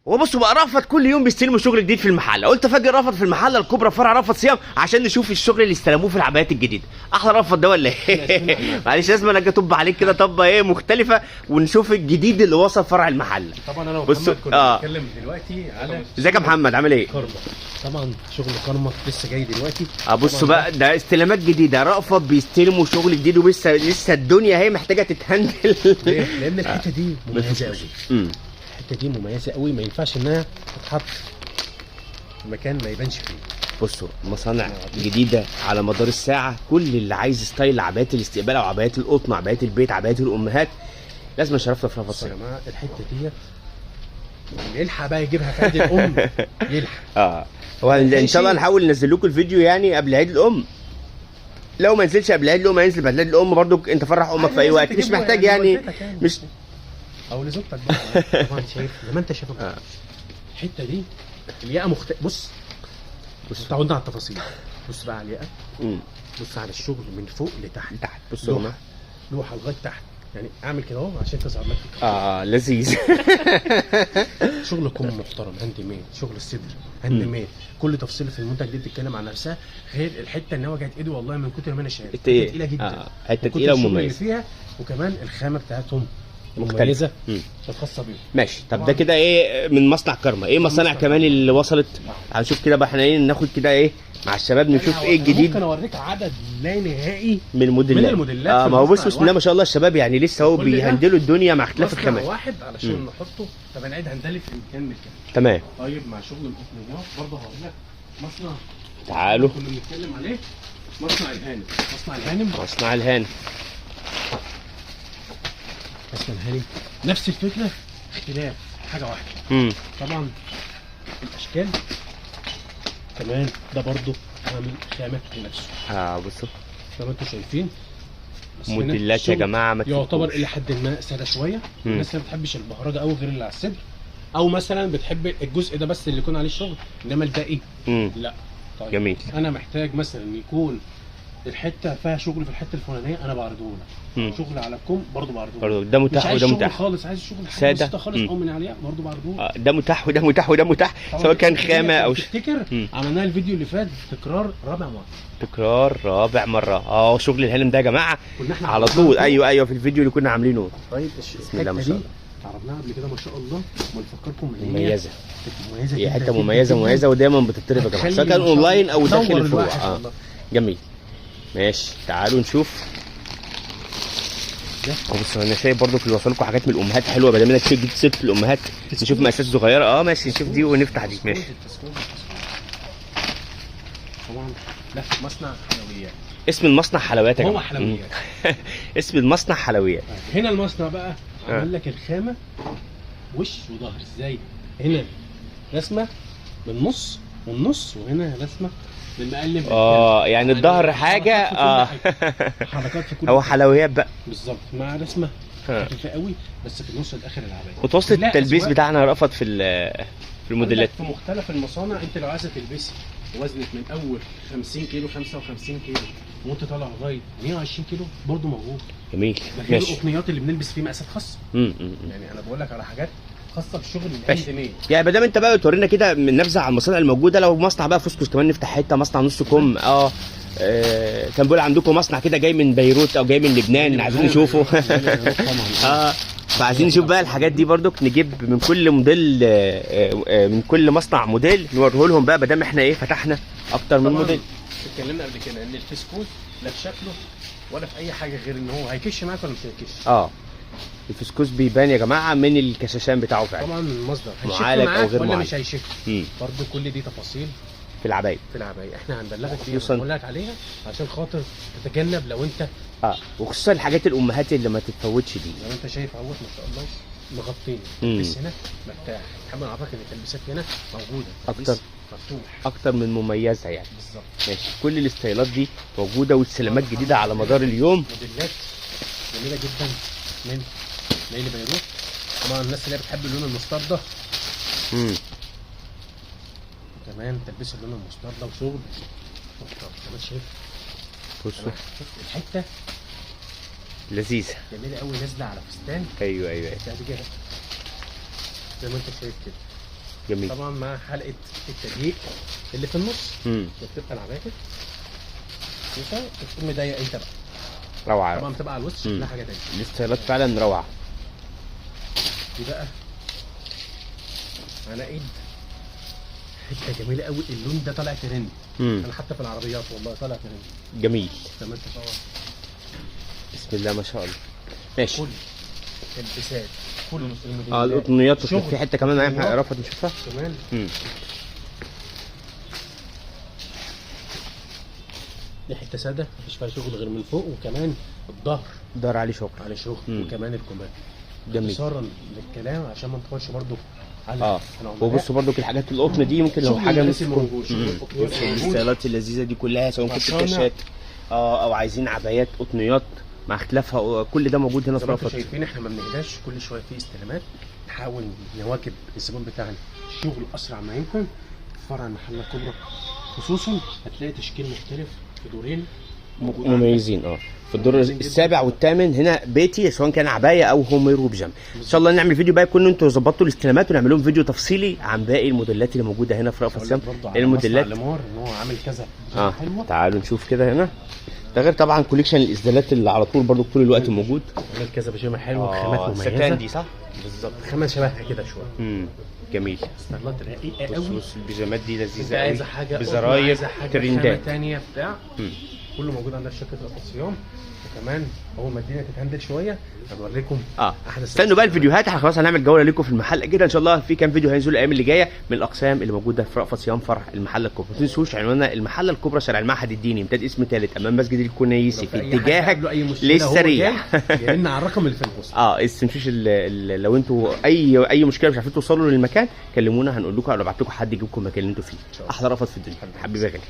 وبصوا بقى، رأفت كل يوم بيستلموا شغل جديد في المحل. قلت افاجئ رأفت في المحله الكبرى فرع رأفت صيام عشان نشوف الشغل اللي استلموه في العبايات الجديده. احلى رأفت ده ولا ايه؟ معلش لازم انا اجي اطب عليك كده طبه ايه مختلفه ونشوف الجديد اللي وصل فرع المحل. طبعا انا ومحمد كنا بنتكلم دلوقتي على ازيك يا محمد عامل ايه؟ كارما. طبعا شغل كارما لسه جاي دلوقتي. بصوا بقى، ده استلامات جديده، رأفت بيستلموا شغل جديد ولسه الدنيا هي محتاجه تتهندل. لان الحته دي مميزه قوي. الحته دي مميزه قوي، ما ينفعش انها تتحط في مكان ما يبانش فيه. بصوا مصانع جديده على مدار الساعه، كل اللي عايز ستايل عبايات الاستقبال او عبايات القطن، عبايات البيت، عبايات الامهات، لازم شرفنا في رأفت بصوا صيام. يا جماعه الحته دي اللي يلحق بقى يجيبها في عيد الام يلحق. هو ان شاء الله نحاول ننزل لكم الفيديو يعني قبل عيد الام. لو ما نزلش قبل عيد الام هينزل بعد عيد الام برضو. انت فرح امك في اي وقت، مش محتاج يعني مش او لزوجتك بقى. طبعا شايف زي ما انت شايف الحته دي الياقه بص تعودنا على التفاصيل. بص بقى على الياقه، بص على الشغل من فوق لتحت. بص لوحه لغايه تحت، يعني اعمل كده اهو عشان تظهر لك لذيذ. شغل كم محترم، هاند ميد، شغل الصدر هاند ميد، كل تفصيله في المنتج دي بتتكلم عن نفسها. غير الحته ان هو وجعت ايدي والله من كتر ما انا شايف تقيله جدا. حته تقيله ومميزه فيها، وكمان الخامه بتاعتهم مميزه الخاصه بيهم. ماشي. طب ده كده ايه من مصنع كارما؟ ايه مصانع كمان اللي وصلت؟ هنشوف كده بقى احنا ايه، ناخد كده ايه مع الشباب نشوف ايه الجديد. ممكن اوريك عدد لا نهائي من الموديلات. ما هو بسم الله ما شاء الله الشباب يعني لسه هو بيهندلوا الدنيا مع اختلاف الخامات. واحد علشان نحطه. طب انا قاعد هندلف في مكان من كده. تمام. طيب مع شغل القطنيات برضه هقول لك مصنع تعالوا كنا بنتكلم عليه، مصنع الهانم. مصنع الهانم نفس الفكره، اختلاف حاجه واحده. طبعا الاشكال كمان ده برضو عامل خامه لنفسه. بصوا زي ما انتم شايفين موديلات يا جماعه ما يعتبر الى حد ما ساده شويه. الناس اللي ما بتحبش البهرجه قوي غير اللي على الصدر، او مثلا بتحب الجزء ده بس اللي يكون عليه الشغل، انما الباقي لا. طيب جميل. انا محتاج مثلا يكون الحته فيها شغل في الحته الفلانيه، انا بعرضه لك. شغل على الكم برضه بعرضه لك. ده متاح وده متاح خالص، عايز شغل ساده خالص او من عليها برضه بعرضه لك. ده متاح وده متاح وده متاح، سواء كان خامه او تفتكر عملناها الفيديو اللي فات تكرار رابع مره. شغل الهلم ده يا جماعه على طول. ايوه في الفيديو اللي كنا عاملينه. طيب بسم الله ما شاء الله عرضناها قبل كده ما شاء الله، ونفكركم ان مميزه هي حته جدا مميزه ودايما بتطلب يا جماعه، سواء كان اونلاين او داخل الفروع. جميل. ماشي تعالوا نشوف. بص انا شايف برضو في الوصل لكم حاجات من الامهات حلوه، بدل ما انك تجيب ست في الامهات نشوف مقاسات صغيره. ماشي نشوف دي ونفتح دي. ماشي. طبعا ده مصنع حلويات. اسم المصنع حلويات يا جماعه. هو حلويات. اسم المصنع حلويات. هنا المصنع بقى عمل لك الخامه وش وظهر ازاي. هنا رسمه بالنص والنص، وهنا رسمه بالمقلب. يعني الظهر حاجه. حركات في كل هو حلويات بقى بالظبط، مع رسمه خفيفه قوي بس في النص الاخر العبايه. متوسط التلبيس بتاعنا رأفت في الموديلات في مختلف المصانع. انت لو عايزه تلبسي وزنك من اول 50 كيلو 55 كيلو وانت طالع لغايه 120 كيلو برضه موجود. جميل. غير القطنيات اللي بنلبس فيه مقاسات خاصه. يعني انا بقول لك على حاجات خاصه بالشغل الهاند ميد. يعني ما دام انت بقى بتورينا كده من نبذه على المصانع الموجوده، لو مصنع بقى فسكس كمان نفتح حته مصنع نص كم. كان بيقول عندكم مصنع كده جاي من بيروت او جاي من لبنان، عايزين نشوفه. فعايزين نشوف بقى الحاجات دي برضك، نجيب من كل موديل من كل مصنع موديل نوريه لهم بقى، ما دام احنا ايه فتحنا اكتر من موديل. اتكلمنا قبل كده ان الفسكوس لا في شكله ولا في اي حاجه غير ان هو هيكش معاك ولا مش هيكش. الفسكوس بيبان يا جماعه من الكشاشان بتاعه فعلا. طبعا المصدر معالج او غير ولا معالج مش هيشك. برضه كل دي تفاصيل في العباية. احنا هنبلغك فيها ونقول لك عليها عشان خاطر تتجنب لو انت وخصوصا الحاجات الامهات اللي ما تتفوتش دي. زي ما انت شايف اهوت ما شاء الله مغطين. بس هنا مرتاح. حابب اعرفك ان التلبيسات هنا موجوده اكتر من مميزه يعني. بالظبط. ماشي. كل الاستايلات دي موجوده واستلامات جديده على مدار اليوم. موديلات جميله جدا من نيل بيروت. طبعا الناس اللي بتحب اللون المستردة كمان تلبس اللون المستردة وشغل محترم. كمان شايف بصوا الحته لذيذه جميله قوي نازله على فستان. ايوه زي ما انت شايف كده. جميل. طبعا مع حلقه التضييق اللي في النص بتبقى العبايه كده تكون مضيق انت بقى. روعه. طبعا بتبقى على الوش لا حاجه تانية. الستايلات فعلا روعه. دي بقى على ايد حته جميله قوي. اللون ده طالع ترند. انا حتى في العربيات والله طالع ترند. جميل. تمام طبعا. بسم الله ما شاء الله. ماشي. كل البسات كل القطنيات في حته كمان معايا رفعت نشوفها كمان. دي حته ساده مفيش فيها شغل غير من فوق، وكمان الظهر عليه شغل وكمان الكمام. جميل. اختصارا للكلام عشان ما نطولش برضو على وبصوا برضو الحاجات القطن دي ممكن لو حاجه موجود. الستايلات اللذيذه دي كلها سواء كانت كاشات او عايزين عبايات قطنيات مع اختلافها، كل ده موجود هنا في رفعت. شايفين احنا ما بنهداش، كل شويه في استلامات نحاول نواكب الزبون بتاعنا الشغل اسرع ما يمكن. فرع المحل الكبرى خصوصا هتلاقي تشكيل مختلف في دورين مميزين. في الدور السابع والثامن هنا بيتي، سواء كان عبايه او هومير وبيجامه. ان شاء الله نعمل فيديو بقى يكون انتوا ظبطتوا الاستلامات ونعمل لهم فيديو تفصيلي عن باقي الموديلات اللي موجوده هنا في رأفت صيام. الموديلات ان هو عامل كذا حلوه. تعالوا نشوف كده هنا. ده غير طبعا كوليكشن الاسدالات اللي على طول برضو طول الوقت موجود. عامل كذا بيجامه حلوه بخامات مميزه. الستان دي صح بالظبط، خامه شبهها كده شويه. جميل. ستايلات رقيقه قوي. بص البيجامات دي لذيذه قوي. عايزه حاجه بزراير ترندات ثانيه بتاع كله موجود عندنا في شركه رأفت صيام. وكمان اول ما الدنيا تتهندل شويه هنوريكم احدث. استنوا بقى الفيديوهات، احنا خلاص هنعمل جوله لكم في المحل كده ان شاء الله. في كام فيديو هينزلوا الايام اللي جايه من الاقسام اللي موجوده في رأفت صيام فرع المحله الكبرى. ما تنسوش عنواننا المحله الكبرى، شارع المعهد الديني، امتداد اسم ثالث امام مسجد الكنيسي في اتجاهك للسريع. جايلنا على الرقم اللي في الوصف. ما تنسوش لو انتوا اي مشكله مش عارفين توصلوا للمكان كلمونا، هنقول لكم او نبعت لكم حد يجيبكم المكان اللي انتوا فيه. احلى رأفت في الدنيا حبيبي يا غالي.